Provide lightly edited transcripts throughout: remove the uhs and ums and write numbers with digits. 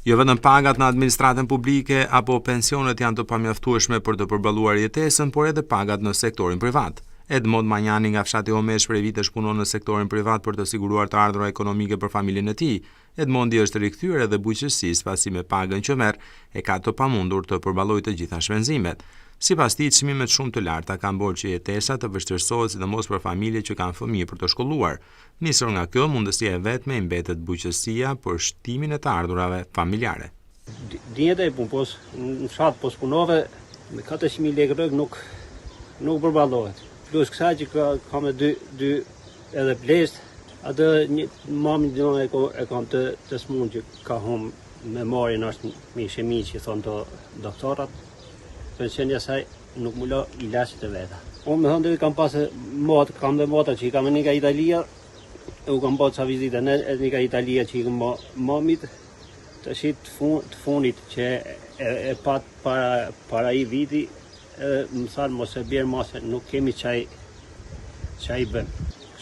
Jo vetëm pagat në administratën publike apo pensionet janë të pamjaftueshme për të përballuar jetesën, por edhe pagat në sektorin privat. Edmond Manjani nga fshati Homesh prej vitesh punon në sektorin privat për të siguruar të ardhura ekonomike për familjen e tij. Edmondi është rikthyer edhe bujqësisë pasi me pagën që merr e ka të pamundur të përballojë të gjitha shpenzimet. Sipas tij, çmimet shumë të larta kanë bërë që jetesa të vështirësohet sidomos për familje që kanë fëmijë për të shkolluar. Nisur nga kjo, mundësia e vetme i mbetet bujqësia për shtimin e të ardhurave familjare. Dinjeta e punës në fshat pos punove me 400.000 lekë rrug nuk përballohet. Plus kësaj që ka me dy edhe plesht, atë mamin dinon e kam të smun që ka hum me marrin është me shemi që thonë të doktorat, pensionja saj nuk më lo ilaçet e veta. Unë me thonë kam pasë kam dhe mota që i kam një nga Italia, u kam bërë ca vizita në një nga Italia që i kam mamit, të shit të funit që e pat para i viti, më thanë mos e bjerë mase, nuk kemi qaj bëm.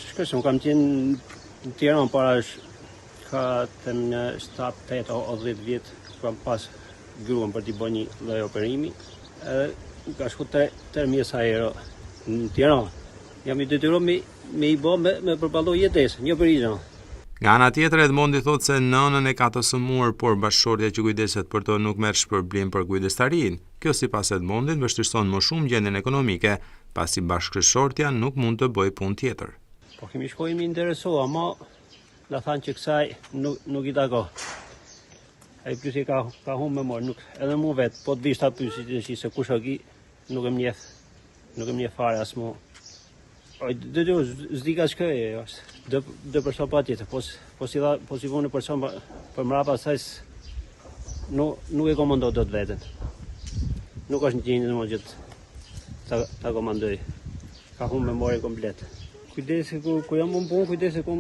Shkëshëm, kam qenë në Tiranë para ka të në 7, 8 o 10 vjetë, kam pas gruan për t'i bërë një lloj operimi, ka shku 3.000 euro në Tiranë. Jam i detyruar me i bë me përballo jetesën, një për një. Nga ana tjetër, Edmondi thotë se nënën e ka të sëmurë, por bashkëshortja që kujdeset për të nuk merr shpërblim për kujdestarin. Kjo sipas Edmondit vështirëson më shumë gjendjen ekonomike, pasi bashkëshortja nuk mund të bëjë punë tjetër. Po kemi shkojmë interesua, ama na thanë që kësaj nuk i tako. Ai pysi ka humbë me morë, nuk edhe mu vetë, po të vishta pysi se kush o ki, nuk e mjef fare as mu. Zdi ka shkëj, dhe përsa pa tjetër, po si vone përsa për mrapa sajs nuk e komando do të vetën. Nuk është një gjendje në më gjithë ta komandoj. Ka humbë me morë komplet. Kujdesi ku jam unë punë, kujdesi ku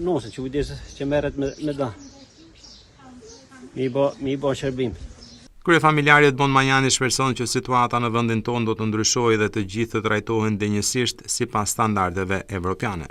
nëse që kujdesi që merret me da. Mi i bo shërbim. Kryefamiljari Edmond Manjani shpreson që situata në vendin tonë do të ndryshojë dhe të gjithë të trajtohen denjësisht sipas standardeve evropiane.